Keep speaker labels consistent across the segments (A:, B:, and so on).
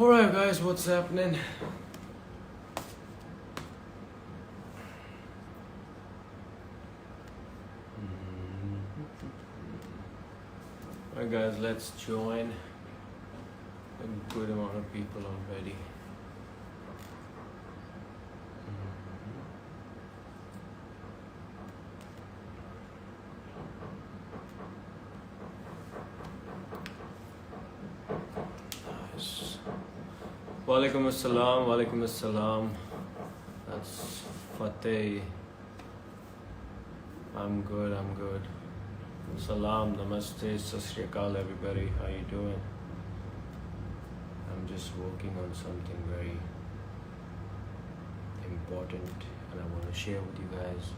A: Alright guys, what's happening? Alright guys, let's join. A good amount of people already. Nice. Walaikum assalam, walaikum assalam. That's Fateh. I'm good, I'm good. Salam, namaste, sat sri akal everybody. How you doing? I'm just working on something very important and I want to share with you guys.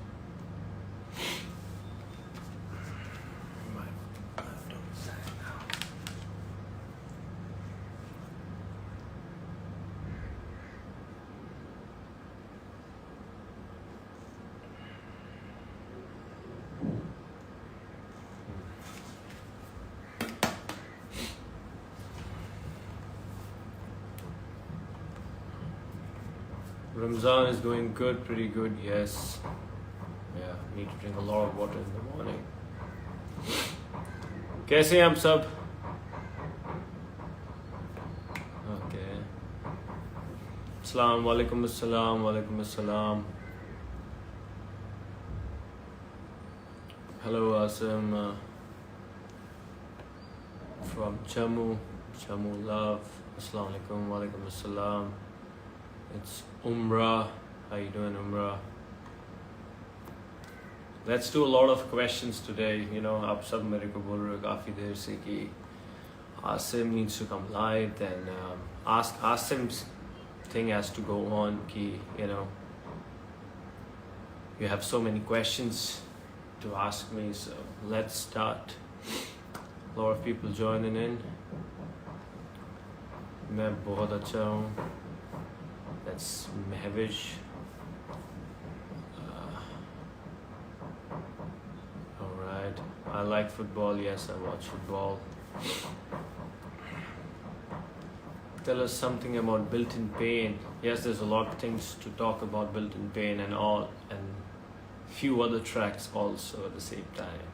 A: Ramzan is going good, pretty good, yes. Yeah, need to drink a lot of water in the morning. कैसे हैं आप सब? Okay. Assalamu alaikum assalam, walaikum assalam. Hello Asim from Jammu love. Assalamu alaikum, walaikum assalam. It's Umrah. How you doing, Umrah? Let's do a lot of questions today. You know, आप सब मेरे को बोल रहे हो काफ़ी देर से कि Asim needs to come live. Then Asim's thing has to go on. Ki, you know, you have so many questions to ask me. So let's start. A lot of people joining in. मैं बहुत अच्छा हूँ. That's Mehvish. Alright. I like football. Yes, I watch football. Tell us something about built-in pain. Yes, there's a lot of things to talk about built-in pain and all, and few other tracks also at the same time.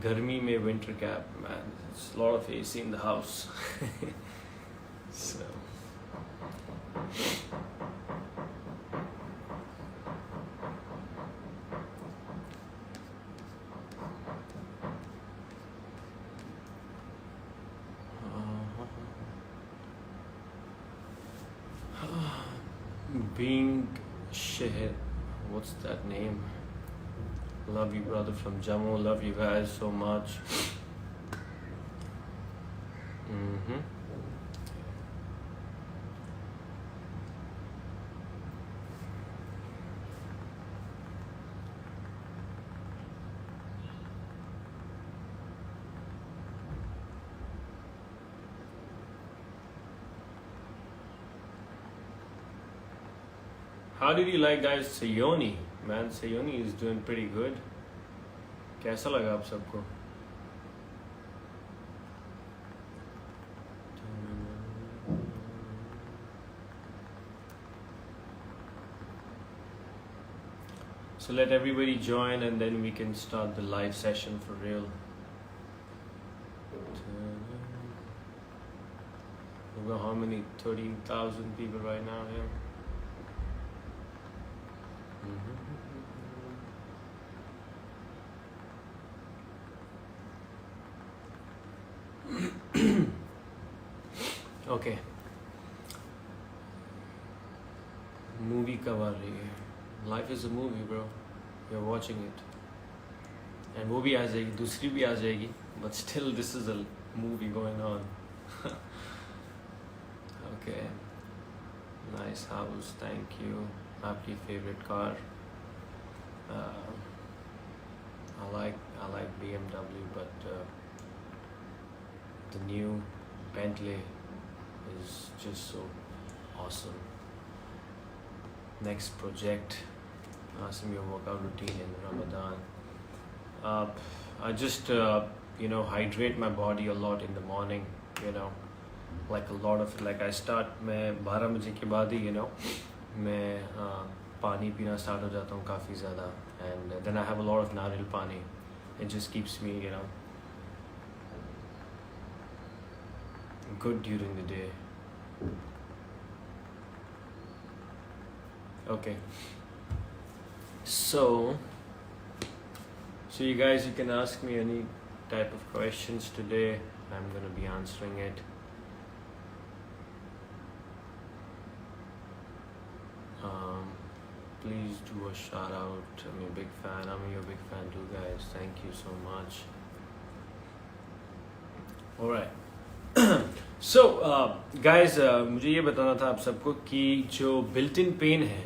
A: Garmi mein winter cap, man. There's a lot of AC in the house. So. Being Sheher, what's that name? Love you, brother from Jammu. Love you guys so much. How did you like guys Sayoni? Man, Sayoni is doing pretty good. कैसा लगा आप सबको? So let everybody join and then we can start the live session for real. We've got how many? 13,000 people right now here. Okay. Movie कब आ रही है? Life is a movie, bro. You're watching it. And वो भी आ जाएगी, दूसरी भी आ जाएगी. But still, this is a movie going on. Okay. Nice house, thank you. आपकी favorite car? I like BMW, but the new Bentley is just so awesome. Next project, ask me your workout routine in Ramadan. I just hydrate my body a lot in the morning, like a lot of, like I start, मैं 12 बजे के बाद ही मैं पानी पीना start हो जाता हूँ काफ़ी ज़्यादा, and then I have a lot of नारियल पानी. It just keeps me good during the day. Okay, so you guys, you can ask me any type of questions today. I'm gonna be answering it. Please do a shout out. I'm a big fan. I'm your big fan too, guys. Thank you so much. All right. So guys, मुझे ये बताना था आप सबको कि जो built in pain है,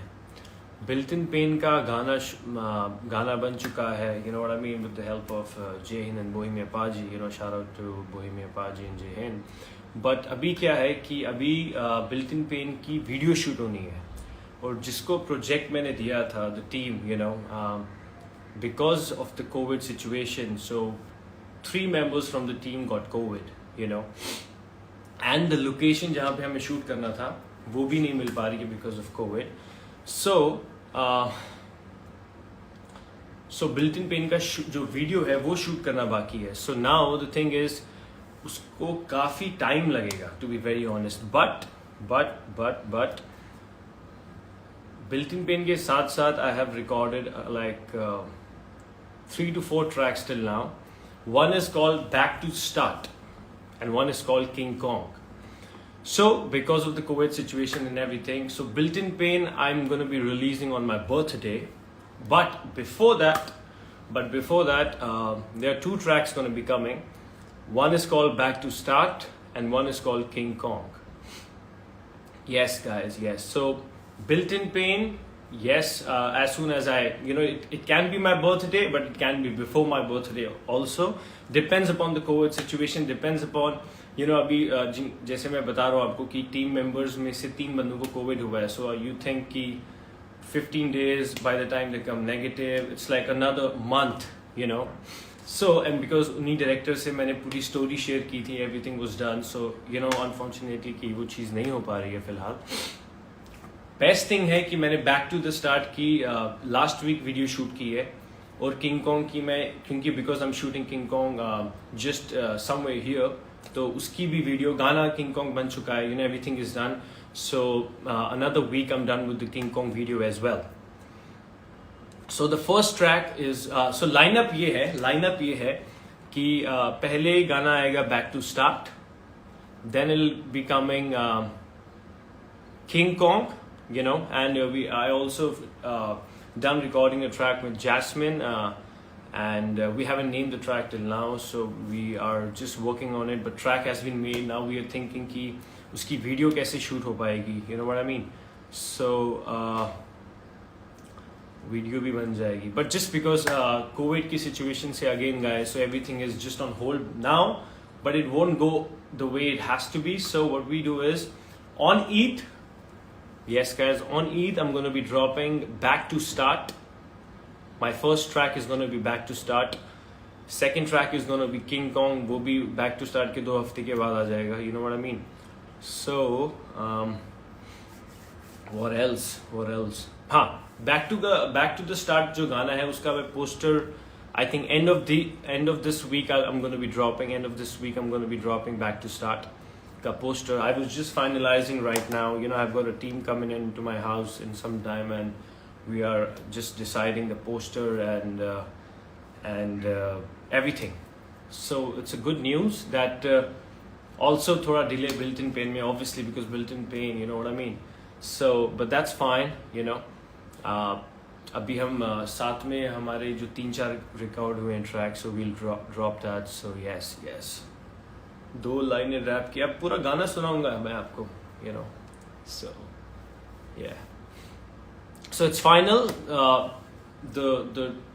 A: built in pain का गाना बन चुका है, you know what I mean, with the help of Jai Hind and Bohemia Paji, shout out to Bohemia Paji and Jai Hind. But अभी क्या है कि अभी built in pain की वीडियो शूट होनी है, और जिसको प्रोजेक्ट मैंने दिया था, the team, because of the COVID situation, so 3 members from the team got COVID, and the location जहाँ पे हमें शूट करना था वो भी नहीं मिल पा रही है because of COVID. So built in pain का जो वीडियो है वो शूट करना बाकी है. So now the thing is, उसको काफ़ी टाइम लगेगा, to be very honest. But built in pain के साथ साथ I have recorded like 3 to 4 tracks till now. One is called Back to Start and one is called King Kong. So because of the COVID situation and everything, so built in pain I'm going to be releasing on my birthday. But before that, there are 2 tracks going to be coming. One is called Back to Start and one is called King Kong. Yes guys, yes. So built in pain, yes, as soon as I, it can be my birthday, but it can be before my birthday also. Depends upon the COVID situation, depends upon, अभी जैसे मैं बता रहा हूँ आपको कि team members में से 3 बंदों को कोविड हुआ है. सो यू थिंक कि 15 days by the time they come negative, it's like another month, So, and because उन्हीं डायरेक्टर से मैंने पूरी स्टोरी शेयर की थी, everything was done. So, unfortunately कि वो चीज़ नहीं हो पा रही है फिलहाल. बेस्ट थिंग है कि मैंने बैक टू द स्टार्ट की लास्ट वीक वीडियो शूट की है, और किंग कॉन्ग की मैं, क्योंकि because I am shooting king Kong just somewhere here, तो उसकी भी वीडियो, गाना किंग कॉन्ग बन चुका है, everything is done. So another week I am done with the King Kong video as well. So the first track is, so lineup ये है कि पहले गाना आएगा back to start, then it will be coming King Kong, and I also done recording a track with Jasmine, and we haven't named the track till now, so we are just working on it, but track has been made. Now we are thinking कि उसकी video कैसे shoot हो पाएगी, you know what I mean. So video भी बन जाएगी, but just because COVID की situation से again guys, so everything is just on hold now, but it won't go the way it has to be. So what we do is on Eid, yes guys, on Eid I'm going to be dropping Back to Start. My first track is going to be Back to Start. Second track is going to be King Kong. वो भी Back to Start के 2 हफ्ते के बाद आ जाएगा, you know what I mean. So what else? हाँ, Back to the Start जो गाना है उसका मैं poster, I think end of this week I'm going to be dropping. End of this week I'm going to be dropping Back to Start का poster. I was just finalizing right now. I've got a team coming into my house in some time, and we are just deciding the poster and everything. So it's a good news that also thoda delay built in pain में, obviously because built in pain, you know what I mean. So but that's fine, अभी हम साथ में हमारे जो 3-4 record हुए हैं track, so we'll drop that. So yes. 2 लाइनें रैप की, अब पूरा गाना सुनाऊंगा मैं आपको, so yeah, so it's final.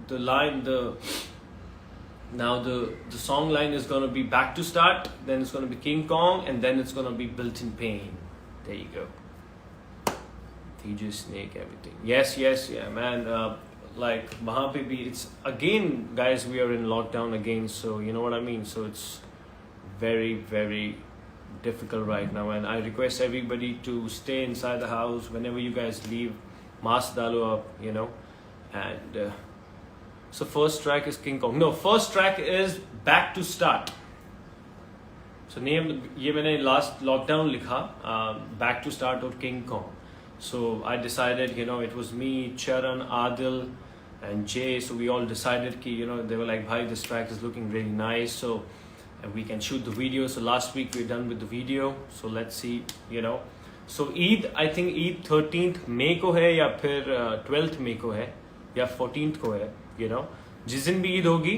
A: The line, now the song line is going to be Back to Start, then it's going to be King Kong, and then it's going to be Built in Pain. There you go. DJ Snake, everything. Yes, yeah man. like वहाँ पे भी it's again guys we are in lockdown again, so you know what I mean, so it's very very difficult right now, and I request everybody to stay inside the house. Whenever you guys leave, mask डालो up, you know. And so first track is King Kong. No, first track is Back to Start. So name ये मैंने last lockdown लिखा, Back to Start और King Kong. So I decided, you know, it was me, Charan, Adil, and Jay. So we all decided कि, you know, they were like, "Bhai, this track is looking really nice. So we can shoot the video." So last week we're done with the video. So let's see, you know. So Eid, I think Eid 13th May को है या फिर 12th May को है या 14th को है, you know. जिस दिन भी ईद होगी,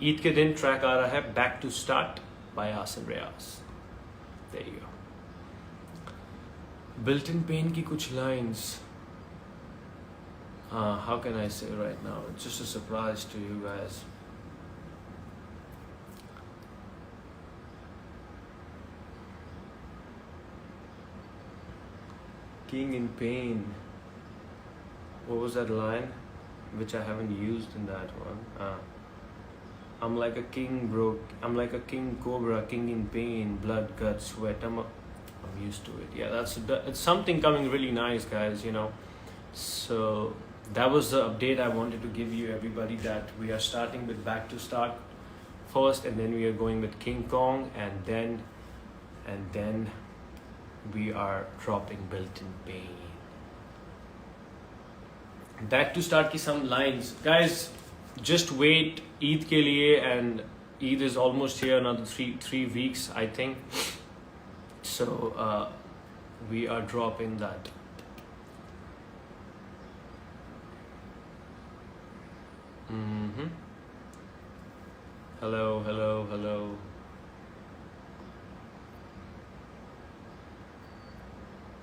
A: ईद के दिन ट्रैक आ रहा है Back to Start by Asim Riaz. There you go. Built-in Pain की कुछ lines. How can I say right now? It's just a surprise to you guys. King in Pain. What was that line? Which I haven't used in that one. I'm like a king, bro. I'm like a king cobra, king in pain, blood, guts, sweat. I'm used to it. Yeah, it's something coming really nice, guys. You know. So that was the update I wanted to give you, everybody. That we are starting with Back to Start first, and then we are going with King Kong, and then we are dropping Built-in Pain. Back to Start की some lines, guys. Just wait Eid के लिए, and Eid is almost here, another three weeks I think. So we are dropping that. Hello.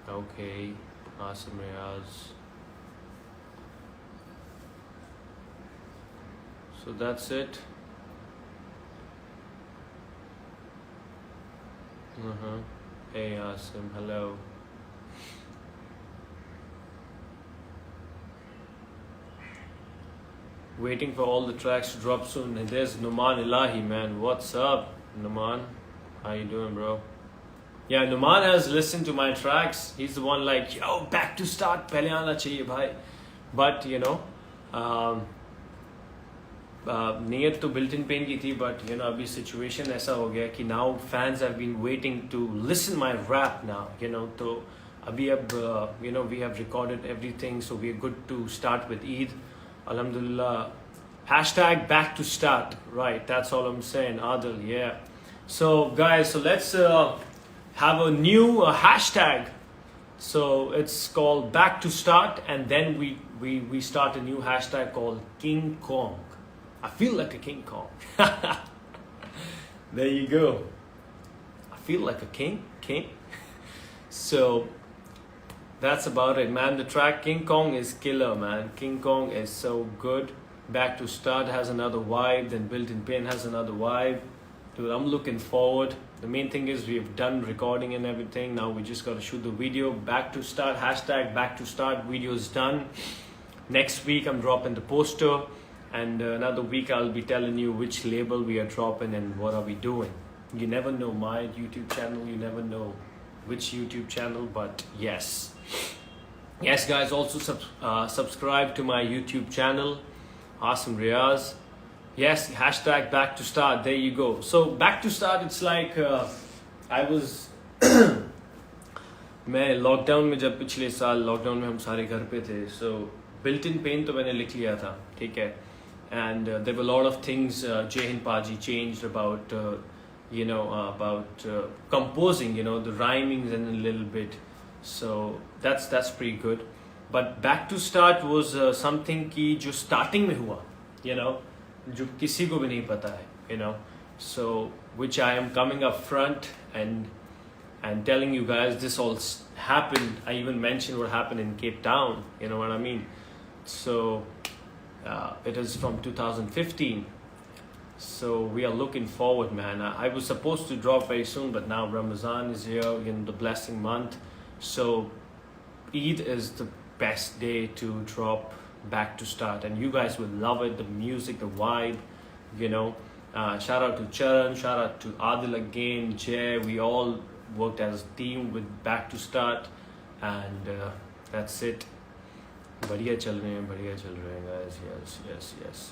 A: Okay, Asim Riaz. So that's it. Hey Asim, hello. Waiting for all the tracks to drop soon. And there's Numan Ilahi, man. What's up, Numan? How you doing, bro? Yeah, Numan has listened to my tracks. He's the one like, yo, Back to Start, pehle aana chahiye bhai. But you know, नीयत तो Built-in Pain की थी, but you know अभी situation ऐसा हो गया कि now fans have been waiting to listen my rap now, you know. तो अभी अब you know we have recorded everything, so we are good to start with Eid. Alhamdulillah. Hashtag Back to Start, right? That's all I'm saying, Adil. Yeah. So guys, so let's have a new hashtag. So it's called Back to Start, and then we start a new hashtag called King Kong. I feel like a King Kong. There you go. I feel like a king. So that's about it, man. The track King Kong is killer, man. King Kong is so good. Back to Start has another vibe. Then Built-in Pain has another vibe. Dude, I'm looking forward. The main thing is we've done recording and everything. Now we just got to shoot the video. Back to Start, hashtag Back to Start. Video is done. Next week I'm dropping the poster. And another week I'll be telling you which label we are dropping and what are we doing. You never know my YouTube channel. You never know which YouTube channel. But yes. Yes, guys. Also subscribe to my YouTube channel. Asim Riaz. Yes, hashtag Back to Start. There you go. So Back to Start, it's like I was मैं lockdown में जब पिछले साल lockdown में हम सारे घर पे थे, so Built-in Pain तो मैंने लिख लिया था, ठीक है. And there were a lot of things Jay Hind Paji changed about you know about composing, you know, the rhymings and a little bit. So that's pretty good. But Back to Start was something कि जो starting में हुआ, you know, जो किसी को भी नहीं पता है, you know. So which I am coming up front and telling you guys this all happened. I even mentioned what happened in Cape Town, you know what I mean. So it is from 2015. So we are looking forward, man. I was supposed to drop very soon, but now Ramadan is here, you know, the blessing month. So Eid is the best day to drop Back to Start, and you guys will love it. The music, the vibe, you know. Shout out to Charan, shout out to Adil again, Jay. We all worked as a team with Back to Start, and that's it. बढ़िया चल रहे हैं guys. Yes.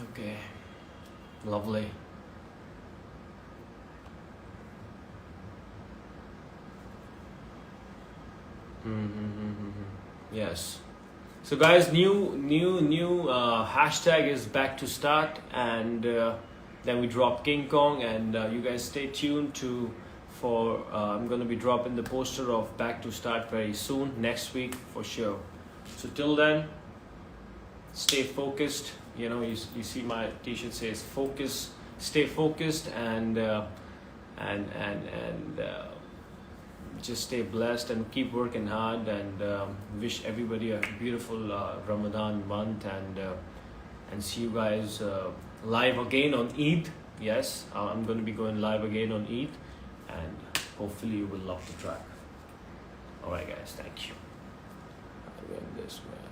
A: Okay, lovely. Yes. So guys, new hashtag is Back to Start, and then we drop King Kong, and you guys stay tuned for I'm gonna be dropping the poster of Back to Start very soon, next week for sure. So till then, stay focused. You know, you see my t-shirt says focus, stay focused, and just stay blessed and keep working hard, and wish everybody a beautiful Ramadan month, and see you guys live again on Eid. Yes, I'm going to be going live again on Eid, and hopefully you will love the track. Alright guys, thank you. I win this, man.